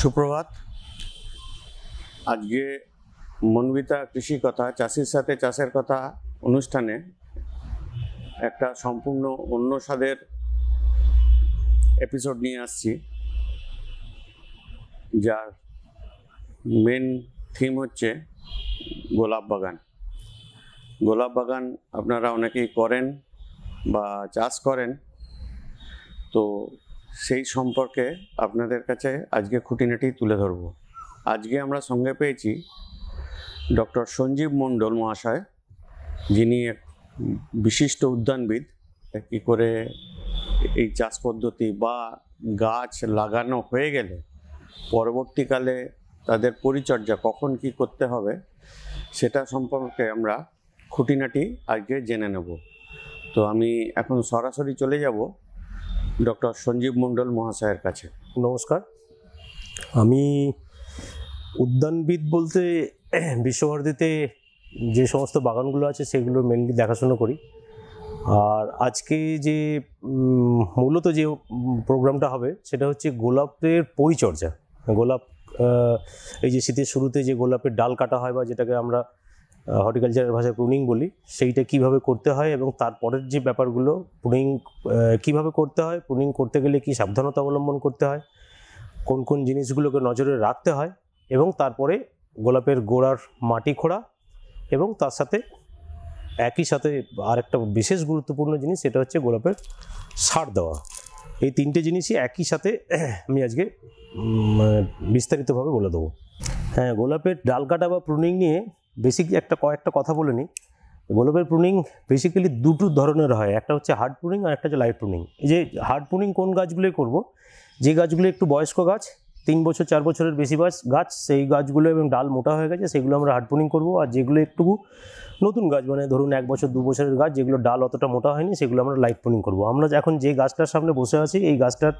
সুপ্রভাত। আজকে মনবিতা কৃষি কথা, চাষির সাথে চাষের কথা অনুষ্ঠানে একটা সম্পূর্ণ অন্য স্বাদের এপিসোড নিয়ে আসছি, যার মেন থিম হচ্ছে গোলাপ বাগান। গোলাপ বাগান আপনারা অনেকেই করেন বা চাষ করেন, তো সেই সম্পর্কে আপনাদের কাছে আজকে খুঁটিনাটি তুলে ধরব। আজকে আমরা সঙ্গে পেয়েছি ডক্টর সঞ্জীব মণ্ডল মহাশয়, যিনি এক বিশিষ্ট উদ্যানবিদ। কী করে এই চাষ পদ্ধতি বা গাছ লাগানো হয়ে গেলে পরবর্তীকালে তাদের পরিচর্যা কখন কি করতে হবে সেটা সম্পর্কে আমরা খুঁটিনাটি আজকে জেনে নেব। তো আমি এখন সরাসরি চলে যাব ডক্টর সঞ্জীব মণ্ডল মহাশয়ের কাছে। নমস্কার, আমি উদ্যানবিদ বলতে বিশ্বভারতীতে যে সমস্ত বাগানগুলো আছে সেগুলো মেনলি দেখাশোনা করি। আর আজকে যে মূলত যে প্রোগ্রামটা হবে সেটা হচ্ছে গোলাপের পরিচর্যা। গোলাপ এই যে শীতের শুরুতে যে গোলাপের ডাল কাটা হয় বা যেটাকে আমরা হর্টিকালচারের ভাষায় প্রুনিং বলি, সেইটা কিভাবে করতে হয় এবং তারপরের যে ব্যাপারগুলো, প্রুনিং কিভাবে করতে হয়, প্রুনিং করতে গেলে কি সাবধানতা অবলম্বন করতে হয়, কোন কোন জিনিসগুলোকে নজরে রাখতে হয়, এবং তারপরে গোলাপের গোড়ার মাটি খোঁড়া এবং তার সাথে একই সাথে আরেকটা বিশেষ গুরুত্বপূর্ণ জিনিস, সেটা হচ্ছে গোলাপের সার দেওয়া। এই তিনটে জিনিসই একই সাথে আমি আজকে বিস্তারিতভাবে বলে দেবো। হ্যাঁ, গোলাপের ডাল কাটা বা প্রুনিং নিয়ে বেসিক কয়েকটা কথা বলে নিই। গোলাপের প্রুনিং বেসিক্যালি দুটো ধরনের হয়, একটা হচ্ছে হার্ড প্রুনিং আর একটা হচ্ছে লাইট প্রুনিং। এই যে হার্ড প্রুনিং কোন গাছগুলোই করব, যে গাছগুলো একটু বয়স্ক গাছ, 3 বছর 4 বছরের বেশি গাছ, সেই গাছগুলো এবং ডাল মোটা হয়ে গেছে সেগুলো আমরা হার্ড প্রুনিং করব। আর যেগুলো একটু নতুন গাছ, মানে ধরুন 1 বছর 2 বছরের গাছ, যেগুলো ডাল অতটা মোটা হয়নি, সেগুলো আমরা লাইট প্রুনিং করব। আমরা এখন যে গাছটার সামনে বসে আছি, এই গাছটার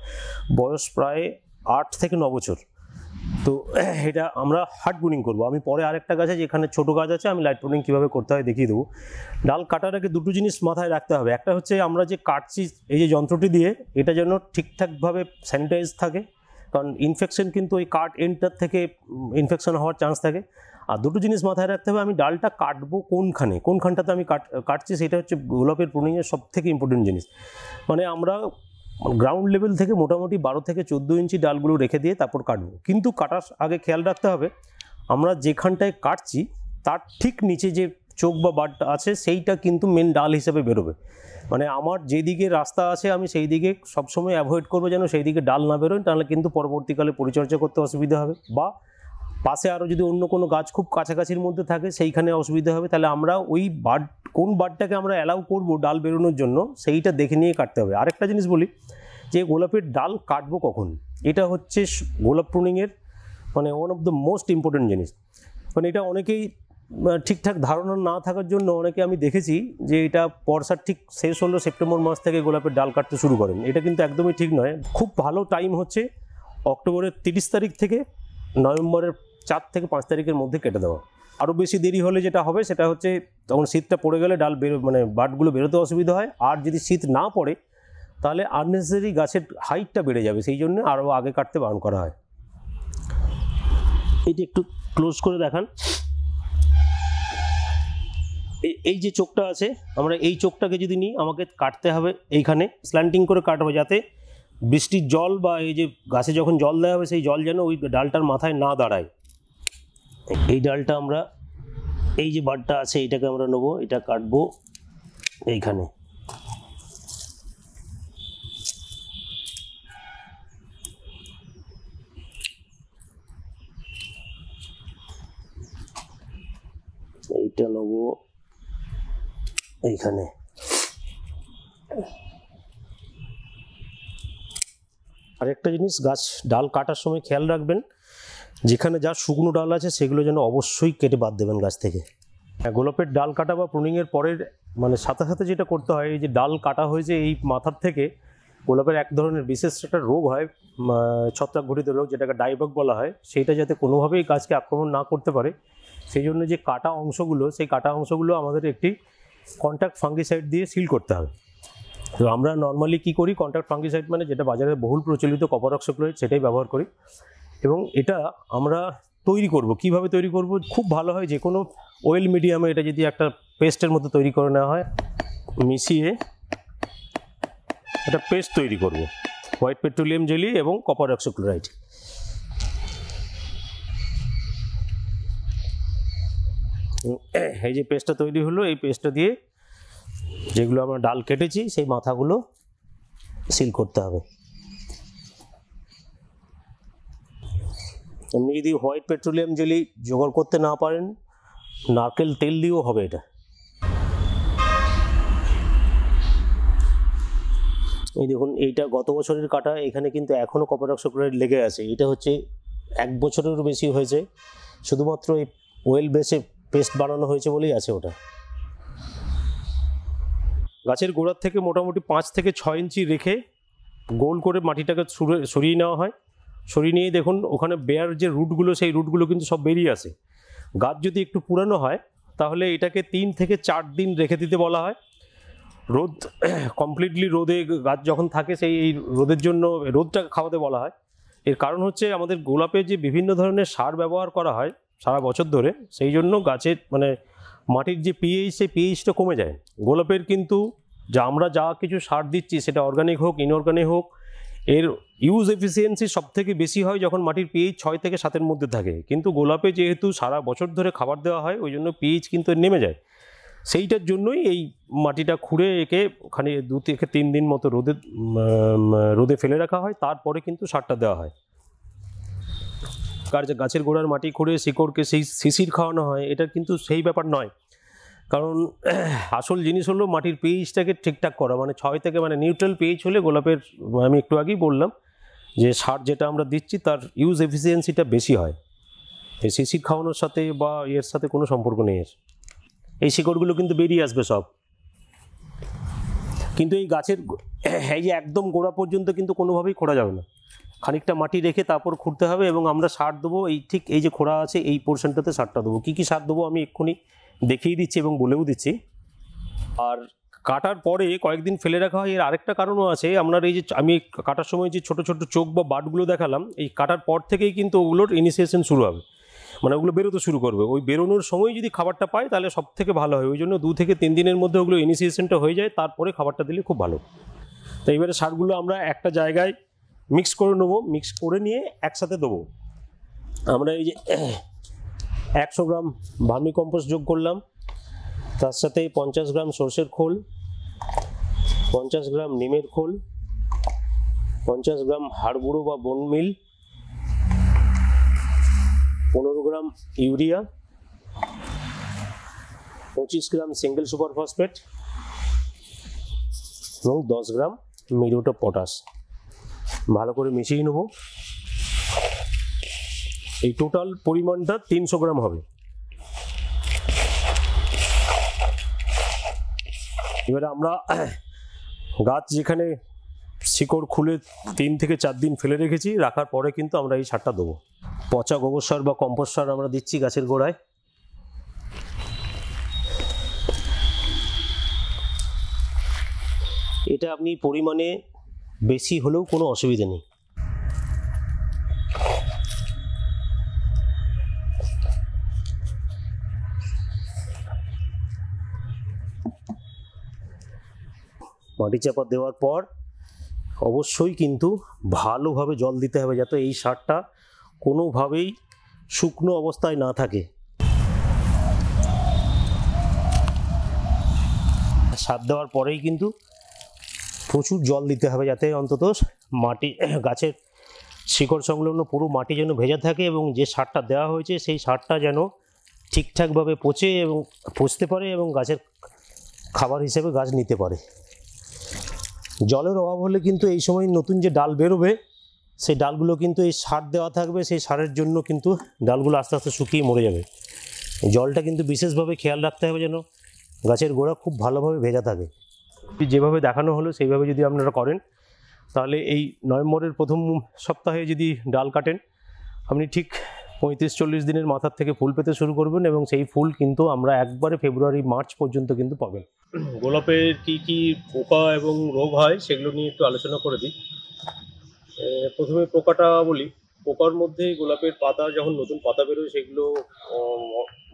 বয়স প্রায় 8 থেকে 9 বছর। তো এটা আমরা হার্ড প্রুনিং করবো। আমি পরে আরেকটা গাছ আছে, যেখানে ছোটো গাছ আছে, আমি লাইট প্রুনিং কীভাবে করতে হয় দেখিয়ে দেবো। ডাল কাটার আগে দুটো জিনিস মাথায় রাখতে হবে। একটা হচ্ছে আমরা যে কাটছি এই যে যন্ত্রটি দিয়ে, এটা যেন ঠিকঠাকভাবে স্যানিটাইজ থাকে, কারণ ইনফেকশন কিন্তু ওই কাট এন্ডটার থেকে ইনফেকশন হওয়ার চান্স থাকে। আর দুটো জিনিস মাথায় রাখতে হবে, আমি ডালটা কাটবো কোনখানটাতে আমি কাটছি, সেটা হচ্ছে গোলাপের প্রুনিংয়ের সব থেকে ইম্পর্টেন্ট জিনিস। মানে আমরা গ্রাউন্ড লেভেল থেকে মোটামুটি 12 থেকে 14 ইঞ্চি ডালগুলো রেখে দিয়ে তারপর কাটবো। কিন্তু কাটার আগে খেয়াল রাখতে হবে, আমরা যেখানটায় কাটছি তার ঠিক নিচে যে চোখ বা বাডটা আছে সেইটা কিন্তু মেন ডাল হিসেবে বেরোবে। মানে আমার যেদিকে রাস্তা আছে আমি সেই দিকে সবসময় অ্যাভয়েড করবো, যেন সেই দিকে ডাল না বেরোয়, তাহলে কিন্তু পরবর্তীকালে পরিচর্যা করতে অসুবিধা হবে। বা পাশে আরও যদি অন্য কোনো গাছ খুব কাছাকাছির মধ্যে থাকে সেইখানে অসুবিধা হবে। তাহলে আমরা ওই কোন বাডটাকে আমরা অ্যালাউ করবো ডাল বেরোনোর জন্য, সেইটা দেখে নিয়ে কাটতে হবে। আরেকটা জিনিস বলি, যে গোলাপের ডাল কাটবো কখন, এটা হচ্ছে গোলাপ প্রুনিংয়ের মানে one of the most important জিনিস। মানে এটা অনেকেই ঠিকঠাক ধারণা না থাকার জন্য অনেকে আমি দেখেছি যে এটা বর্ষার ঠিক শেষ হলো সেপ্টেম্বর মাস থেকে গোলাপের ডাল কাটতে শুরু করেন। এটা কিন্তু একদমই ঠিক নয়। খুব ভালো টাইম হচ্ছে অক্টোবরের 30 তারিখ থেকে নভেম্বরের 4 থেকে 5 তারিখের মধ্যে কেটে দেওয়া। আরও বেশি দেরি হলে যেটা হবে সেটা হচ্ছে তখন শীতটা পড়ে গেলে ডাল মানে বাডগুলো বেরোতে অসুবিধা হয়। আর যদি শীত না পড়ে তাহলে আননেসেসারি গাছের হাইটটা বেড়ে যাবে, সেই জন্য আরও আগে কাটতে বারণ করা হয়। এইটা একটু ক্লোজ করে দেখান। এই যে চোখটা আছে, আমরা এই চোখটাকে যদি নিই, আমাকে কাটতে হবে এইখানে স্ল্যান্টিং করে কাটবো, যাতে বৃষ্টির জল বা এই যে গাছে যখন জল দেওয়া হবে সেই জল যেন ওই ডালটার মাথায় না দাঁড়ায়। এই ডালটা আমরা এই যে বাডটা আছে এইটাকে আমরা নেবো, এটা কাটবো এইখানে। এইটা নেবো এইখানে। আরেকটা জিনিস, গাছ ডাল কাটার সময় খেয়াল রাখবেন, যেখানে যা শুকনো ডাল আছে সেগুলো যেন অবশ্যই কেটে বাদ দেবেন গাছ থেকে। গোলাপের ডাল কাটা বা প্রুনিংয়ের পরের মানে সাথে সাথে যেটা করতে হয়, এই যে ডাল কাটা হয়েছে এই মাথার থেকে গোলাপের এক ধরনের বিশেষ একটা রোগ হয়, ছত্রাক ঘটিত রোগ, যেটাকে ডাইবাগ বলা হয়, সেইটা যাতে কোনোভাবেই গাছকে আক্রমণ না করতে পারে সেই জন্য যে কাটা অংশগুলো, সেই কাটা অংশগুলো আমাদের একটি কন্ট্যাক্ট ফাঙ্গিসাইড দিয়ে সিল করতে হবে। তো আমরা নর্মালি কী করি, কন্ট্যাক্ট ফাঙ্গিসাইড মানে যেটা বাজারে বহুল প্রচলিত কপার অক্সিক্লোরাইড, সেটাই ব্যবহার করি। এবং এটা আমরা তৈরি করব। কিভাবে তৈরি করব? খুব ভালো হয় যে কোনো ওয়েল মিডিয়ামে এটা যদি একটা পেস্টের মতো তৈরি করে নেওয়া হয়, মিশিয়ে একটা পেস্ট তৈরি করব হোয়াইট পেট্রোলিয়াম জেলি এবং কপার অক্সিক্লোরাইড। এই যে পেস্টটা তৈরি হলো, এই পেস্টটা দিয়ে যেগুলো আমরা ডাল কেটেছি সেই মাথাগুলো সিল করতে হবে। আপনি যদি হোয়াইট পেট্রোলিয়াম জেলি জোগাড় করতে না পারেন, নারকেল তেল দিয়েও হবে এটা। এই দেখুন, এইটা গত বছরের কাটা, এখানে কিন্তু এখনও কপার অক্সিক্লোরাইড লেগে আছে। এটা হচ্ছে 1 বছরেরও বেশি হয়েছে, শুধুমাত্র এই ওয়েল বেসে পেস্ট বানানো হয়েছে বলেই আছে ওটা। গাছের গোড়ার থেকে মোটামুটি 5 থেকে 6 ইঞ্চি রেখে গোল করে মাটিটাকে সরিয়ে নেওয়া হয়। সরিয়ে নিয়ে দেখুন ওখানে বেয়ার যে রুটগুলো, সেই রুটগুলো কিন্তু সব বেরিয়ে আসে। গাছ যদি একটু পুরানো হয় তাহলে এটাকে 3 থেকে 4 দিন রেখে দিতে বলা হয়। রোদ কমপ্লিটলি রোদে গাছ যখন থাকে, সেই এই রোদের জন্য রোদটাকে খাওয়াতে বলা হয়। এর কারণ হচ্ছে আমাদের গোলাপে যে বিভিন্ন ধরনের সার ব্যবহার করা হয় সারা বছর ধরে, সেই জন্য গাছের মানে মাটির যে পিএইচ, সেই পিএইচটা কমে যায়। গোলাপের কিন্তু আমরা যা কিছু সার দিচ্ছি, সেটা অর্গানিক হোক ইনঅর্গানিক হোক, এর ইউজ এফিসিয়েন্সি সব থেকে বেশি হয় যখন মাটির পিএইচ 6 থেকে 7-এর মধ্যে থাকে। কিন্তু গোলাপে যেহেতু সারা বছর ধরে খাবার দেওয়া হয়, ওই জন্য পিএইচ কিন্তু নেমে যায়। সেইটার জন্যই এই মাটিটা খুঁড়ে একে ওখানে 2 থেকে 3 দিন মতো রোদে ফেলে রাখা হয়, তারপরে কিন্তু সারটা দেওয়া হয়। গাছের গোড়ার মাটি খুঁড়ে শিকড়কে সেই শিশির খাওয়ানো হয়, এটা কিন্তু সেই ব্যাপার নয়। কারণ আসল জিনিস হলো মাটির পিএইচটাকে ঠিকঠাক করা, মানে 6 থেকে মানে নিউট্রাল পিএইচ হলে গোলাপের, আমি একটু আগেই বললাম যে সার যেটা আমরা দিচ্ছি তার ইউজ এফিসিয়েন্সিটা বেশি হয়। এই শিশির খাওয়ানোর সাথে বা এর সাথে কোনো সম্পর্ক নেই এর। এই শিকড়গুলো কিন্তু বেরিয়ে আসবে সব। কিন্তু এই গাছের এই যে একদম গোড়া পর্যন্ত কিন্তু কোনোভাবেই খোঁড়া যাবে না, খানিকটা মাটি রেখে তারপর খুঁড়তে হবে। এবং আমরা সার দেবো এই ঠিক এই যে খোঁড়া আছে এই পোর্শনটাতে সারটা দেবো। কী কী সার দেবো আমি এক্ষুনি দেখিয়ে দিচ্ছি এবং বলেও দিচ্ছি। আর কাটার পরে কয়েকদিন ফেলে রাখা হয়, এর আরেকটা কারণও আছে। আপনার এই যে আমি কাটার সময় যে ছোট ছোট চোখ বা বাটগুলো দেখালাম, এই কাটার পর থেকেই কিন্তু ওগুলোর ইনিশিয়েশন শুরু হবে, মানে ওগুলো বেরোতে শুরু করবে। ওই বেরোনোর সময় যদি খাবারটা পায় তাহলে সব থেকে ভালো হয়। ওই জন্য 2 থেকে 3 দিনের মধ্যে ওগুলো ইনিশিয়েশনটা হয়ে যায়, তারপরে খাবারটা দিলে খুব ভালো। তো এবারে সারগুলো আমরা একটা জায়গায় মিক্স করে নেবো, মিক্স করে নিয়ে একসাথে দেবো। আমরা এই যে 100 গ্রাম ভার্মি কম্পোস্ট যোগ করলাম, তার সাথে 50 গ্রাম সরষের খোল, 50 গ্রাম নিমের খোল, 50 গ্রাম হাড় গুঁড়ো বা বোন মিল, 15 গ্রাম ইউরিয়া, 25 গ্রাম সিঙ্গেল সুপার ফসফেট এবং 10 গ্রাম মিউরেট অফ পটাশ। ভালো করে মিশিয়ে নেব। এই টোটাল পরিমাণটা 300 গ্রাম হবে। এবারে আমরা গাছ যেখানে শিকড় খুলে 3 থেকে 4 দিন ফেলে রেখেছি, রাখার পরে কিন্তু আমরা এই সারটা দেবো। পচা গোবর সার বা কম্পোস্ট সার আমরা দিচ্ছি গাছের গোড়ায়। এটা আপনি পরিমাণে বেশি হলেও কোনো অসুবিধা নেই। মাটি চাপা দেওয়ার পর অবশ্যই কিন্তু ভালোভাবে জল দিতে হবে, যাতে এই সারটা কোনোভাবেই শুকনো অবস্থায় না থাকে। সার দেওয়ার পরেই কিন্তু প্রচুর জল দিতে হবে, যাতে অন্তত মাটি গাছের শিকড় সংলগ্ন পুরো মাটি যেন ভেজা থাকে এবং যে সারটা দেওয়া হয়েছে সেই সারটা যেন ঠিকঠাকভাবে পচতে পারে এবং গাছের খাবার হিসেবে গাছ নিতে পারে। জলের অভাব হলে কিন্তু এই সময় নতুন যে ডাল বেরোবে, সেই ডালগুলো কিন্তু এই সার দেওয়া থাকবে, সেই সারের জন্য কিন্তু ডালগুলো আস্তে আস্তে শুকিয়ে মরে যাবে। জলটা কিন্তু বিশেষভাবে খেয়াল রাখতে হবে যেন গাছের গোড়া খুব ভালোভাবে ভেজা থাকে। যেভাবে দেখানো হলো সেইভাবে যদি আপনারা করেন, তাহলে এই নভেম্বরের প্রথম সপ্তাহে যদি ডাল কাটেন, আপনি ঠিক 35-40 দিনের মাথার থেকে ফুল পেতে শুরু করবেন এবং সেই ফুল কিন্তু আমরা একবারে ফেব্রুয়ারি-মার্চ পর্যন্ত কিন্তু পাবেন। গোলাপের কি কি পোকা এবং রোগ হয় সেগুলো নিয়ে একটু আলোচনা করে দিই। প্রথমে পোকাটা বলি। পোকার মধ্যে গোলাপের পাতা যখন নতুন পাতা বেরোয় সেগুলো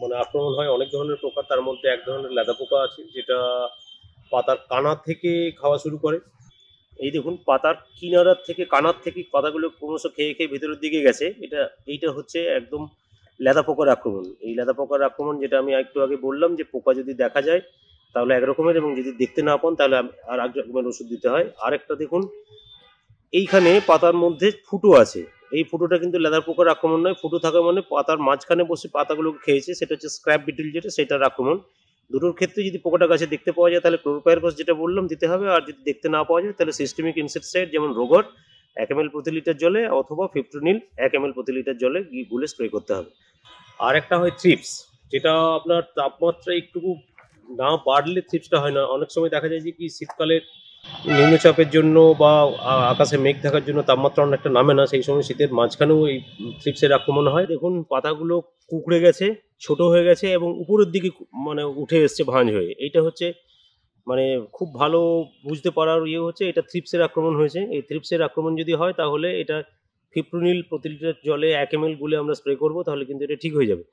মানে আক্রমণ হয় অনেক ধরনের পোকা। তার মধ্যে এক ধরনের লেদা পোকা আছে যেটা পাতার কানা থেকে খাওয়া শুরু করে। এই দেখুন পাতার কিনারার থেকে কানার থেকে পাতাগুলো ক্রমশ খেয়ে খেয়ে ভেতরের দিকে গেছে। এইটা হচ্ছে একদম লেদা পোকার আক্রমণ। এই লেদা পোকার আক্রমণ যেটা আমি একটু আগে বললাম যে পোকা যদি দেখা যায় তাহলে এক রকমের, এবং যদি দেখতে না পান তাহলে আর এক রকমের ওষুধ দিতে হয়। আরেকটা দেখুন এইখানে পাতার মধ্যে ফুটো আছে। এই ফুটোটা কিন্তু লেদার পোকার আক্রমণ নয়, ফুটো থাকা মানে পাতার মাঝখানে বসে পাতাগুলোকে খেয়েছে, সেটা হচ্ছে স্ক্র্যাপ বিটল, যেটা সেটার আক্রমণ। দুটোর ক্ষেত্রে যদি পোকাটা গাছে দেখতে পাওয়া যায় তাহলে ক্লোরোপাইরিফস যেটা বললাম দিতে হবে, আর যদি দেখতে না পাওয়া যায় তাহলে সিস্টেমিক ইনসেক্টিসাইড যেমন রোগর 1 ml প্রতি লিটার জলে অথবা ফিপ্রোনিল 1 ml প্রতি লিটার জলে গুলে স্প্রে করতে হবে। আর একটা হয় থ্রিপস, যেটা আপনার তাপমাত্রা একটু না বাড়লে থ্রিপসটা হয় না। অনেক সময় দেখা যায় যে কি শীতকালে নিম্নচাপের জন্য বা আকাশে মেঘ থাকার জন্য তাপমাত্রা অনেকটা নামে না, সেই সময় শীতের মাঝখানেও এই থ্রিপসের আক্রমণ হয়। দেখুন পাতাগুলো কুঁকড়ে গেছে, ছোট হয়ে গেছে এবং উপরের দিকে মানে উঠে এসছে ভাঁজ হয়ে। এইটা হচ্ছে মানে খুব ভালো বুঝতে পারার হচ্ছে এটা থ্রিপসের আক্রমণ হয়েছে। এই থ্রিপসের আক্রমণ যদি হয় তাহলে এটা ফিপ্রোনিল প্রতি লিটার জলে 1 ml গুলে আমরা স্প্রে করবো, তাহলে কিন্তু এটা ঠিক হয়ে যাবে।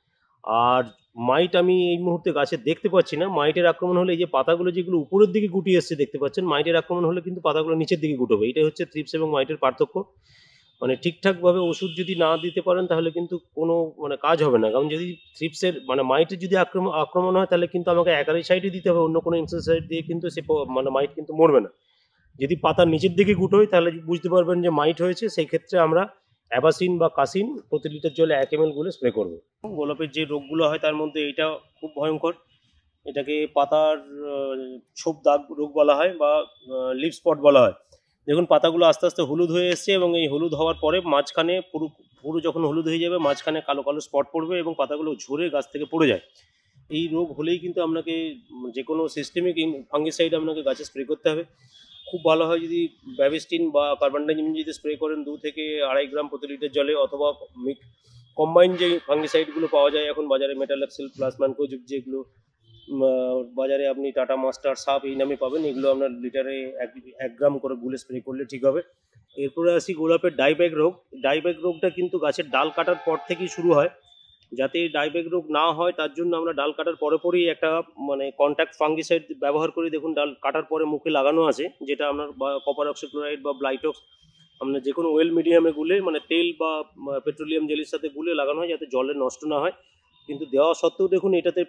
আর মাইট আমি এই মুহূর্তে গাছে দেখতে পাচ্ছি না। মাইটের আক্রমণ হলে এই যে পাতাগুলো যেগুলো উপরের দিকে গুটিয়ে এসছে দেখতে পাচ্ছেন, মাইটের আক্রমণ হলে কিন্তু পাতাগুলো নিচের দিকে গুটোবে। এটাই হচ্ছে থ্রিপস এবং মাইটের পার্থক্য। মানে ঠিকঠাকভাবে ওষুধ যদি না দিতে পারেন তাহলে কিন্তু কোনো মানে কাজ হবে না। কারণ যদি থ্রিপসের মানে মাইটের যদি আক্রমণ হয় তাহলে কিন্তু আমাকে অ্যাকারিসাইডই দিতে হবে, অন্য কোনো ইনসেক্টিসাইড দিয়ে কিন্তু সে মানে মাইট কিন্তু মরবে না। যদি পাতার নিচের দিকে গুটোয় তাহলে বুঝতে পারবেন যে মাইট হয়েছে, সেই ক্ষেত্রে আমরা অ্যাবাসিন বা কাসিন প্রতি লিটার জলে 1 ml গুলে স্প্রে করবো। গোলাপের যে রোগগুলো হয় তার মধ্যে এইটা খুব ভয়ঙ্কর। এটাকে পাতার ছোপ দাগ রোগ বলা হয় বা লিভ স্পট বলা হয়। দেখুন পাতাগুলো আস্তে আস্তে হলুদ হয়ে এসছে এবং এই হলুদ হওয়ার পরে মাঝখানে পুরো যখন হলুদ হয়ে যাবে মাঝখানে কালো কালো স্পট পড়বে এবং পাতাগুলো ঝরে গাছ থেকে পড়ে যায়। এই রোগ হলেই কিন্তু আপনাকে যে কোনো সিস্টেমিক ফাঙ্গিসাইড আপনাকে গাছে স্প্রে করতে হবে। খুব ভালো হয় যদি ব্যাভিস্টিন বা কার্বনডাজিম যদি স্প্রে করেন 2 থেকে 2.5 গ্রাম প্রতি লিটার জলে, অথবা কম্বাইন যে ফাঙ্গিসাইডগুলো পাওয়া যায় এখন বাজারে, মেটালাক্সিল প্লাস ম্যানকোজিব, যেগুলো বাজারে আপনি টাটা মাস্টার সাপ এই নামে পাবেন, এগুলো আপনার লিটারে 1 গ্রাম করে গুলে স্প্রে করলে ঠিক হবে। এরপরে আসি গোলাপের ডাইব্যাক রোগ। ডাইব্যাক রোগটা কিন্তু গাছের ডাল কাটার পর থেকেই শুরু হয়। যাতে ডাইব্যাক রোগ না হয় তার জন্য আমরা ডাল কাটার পরেই একটা মানে কন্ট্যাক্ট ফাঙ্গিসাইড ব্যবহার করি। দেখুন ডাল কাটার পরে মুখে লাগানো আছে, যেটা আপনার কপার অক্সিক্লোরাইড বা ব্লাইটক্স আপনার যে কোনো ওয়েল মিডিয়ামে গুলে মানে তেল বা পেট্রোলিয়াম জেলির সাথে গুলে লাগানো হয় যাতে জলে নষ্ট না হয়। কিন্তু দেওয়া সত্ত্বেও দেখুন এটাতে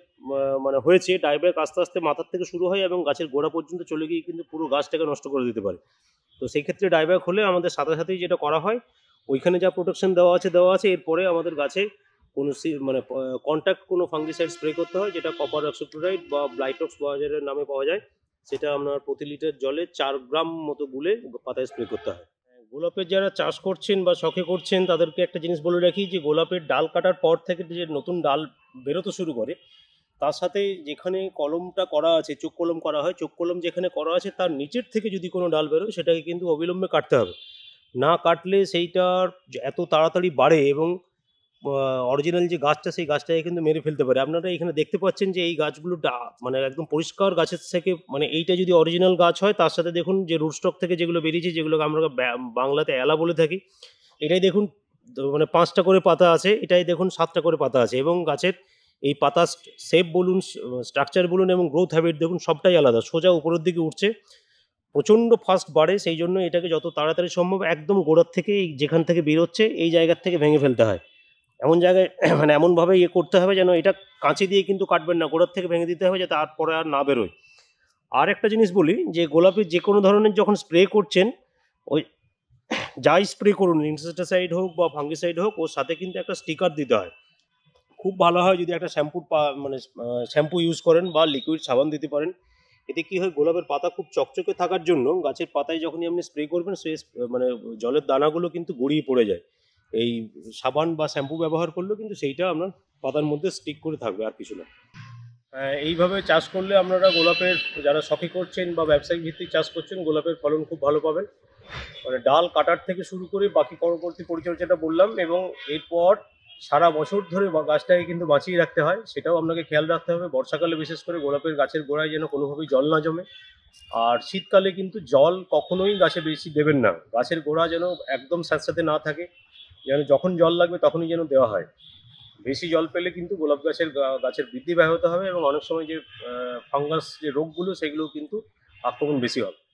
মানে হয়েছে ডাইব্যাক আস্তে আস্তে মাথার থেকে শুরু হয় এবং গাছের গোড়া পর্যন্ত চলে গিয়ে কিন্তু পুরো গাছটাকে নষ্ট করে দিতে পারে। তো সেই ক্ষেত্রে ডাইব্যাক হলে আমাদের সাথে সাথেই যেটা করা হয়, ওইখানে যা প্রোটেকশন দেওয়া আছে এরপরে আমাদের গাছে কোনো মানে কন্ট্যাক্ট কোনো ফাঙ্গিসাইড স্প্রে করতে হয়, যেটা কপার অক্সিক্লোরাইড বা ব্লাইটক্স বাজারের নামে পাওয়া যায়। সেটা আপনার প্রতি লিটার জলে 4 গ্রাম মতো গুলে পাতায় স্প্রে করতে হয়। গোলাপের যারা চাষ করছেন বা শখে করছেন তাদেরকে একটা জিনিস বলে রাখি যে গোলাপের ডাল কাটার পর থেকে যে নতুন ডাল বেরোতে শুরু করে, তার সাথে যেখানে কলমটা করা আছে, চোখ কলম করা হয়, চোখ কলম যেখানে করা আছে তার নিচের থেকে যদি কোনো ডাল বেরোয় সেটাকে কিন্তু অবিলম্বে কাটতে হবে। না কাটলে সেইটার এত তাড়াতাড়ি বাড়ে এবং অরিজিনাল যে গাছটা সেই গাছটাকে কিন্তু মেরে ফেলতে পারে। আপনারা এখানে দেখতে পাচ্ছেন যে এই গাছগুলো মানে একদম পরিষ্কার গাছের থেকে, মানে এইটা যদি অরিজিনাল গাছ হয় তার সাথে দেখুন যে রুটস্টক থেকে যেগুলো বেরিয়েছে, যেগুলোকে আমরা বাংলাতে এলা বলে থাকি, এটাই দেখুন মানে 5টা করে পাতা আছে, এটাই দেখুন 7টা করে পাতা আছে এবং গাছের এই পাতা শেপ বলুন, স্ট্রাকচার বলুন এবং গ্রোথ হ্যাবিট দেখুন সবটাই আলাদা। সোজা উপরের দিকে উঠছে, প্রচণ্ড ফাস্ট বাড়ে, সেই জন্য এটাকে যত তাড়াতাড়ি সম্ভব একদম গোড়ার থেকে যেখান থেকে বেরোচ্ছে এই জায়গার থেকে ভেঙে ফেলতে হয়। এমন জায়গায় মানে এমনভাবে করতে হবে যেন এটা কাঁচি দিয়ে কিন্তু কাটবেন না, গোড়ার থেকে ভেঙে দিতে হবে যাতে তারপরে আর না বেরোয়। আর একটা জিনিস বলি যে গোলাপের যে কোনো ধরনের যখন স্প্রে করছেন, ওই যাই স্প্রে করুন, ইনসেক্টিসাইড হোক বা ফাঙ্গিসাইড হোক, ওর সাথে কিন্তু একটা স্টিকার দিতে হয়। খুব ভালো হয় যদি একটা মানে শ্যাম্পু ইউজ করেন বা লিকুইড সাবান দিতে পারেন। এতে কি হয়, গোলাপের পাতা খুব চকচকে থাকার জন্য গাছের পাতায় যখনই আপনি স্প্রে করবেন সেই মানে জলের দানাগুলো কিন্তু গড়িয়ে পড়ে যায়। এই সাবান বা শ্যাম্পু ব্যবহার করলেও কিন্তু সেইটা আপনার পাতার মধ্যে স্টিক করে থাকবে, আর কিছু না। এইভাবে চাষ করলে আপনারা গোলাপের যারা শখে করছেন বা ব্যবসায়িক ভিত্তিক চাষ করছেন গোলাপের ফলন খুব ভালো পাবেন। মানে ডাল কাটার থেকে শুরু করে বাকি পরবর্তী পরিচর্যাটা বললাম, এবং এরপর সারা বছর ধরে গাছটাকে কিন্তু বাঁচিয়ে রাখতে হয়, সেটাও আপনাকে খেয়াল রাখতে হবে। বর্ষাকালে বিশেষ করে গোলাপের গাছের গোড়ায় যেন কোনোভাবেই জল না জমে, আর শীতকালে কিন্তু জল কখনোই গাছে বেশি দেবেন না। গাছের গোড়া যেন একদম স্যাঁতস্যাঁতে না থাকে, যেন যখন জল লাগবে তখনই যেন দেওয়া হয়। বেশি জল পেলে কিন্তু গোলাপ গাছের বৃদ্ধি ব্যাহত হবে এবং অনেক সময় যে ফাঙ্গাস যে রোগগুলো সেগুলো কিন্তু আক্রমণ বেশি হবে।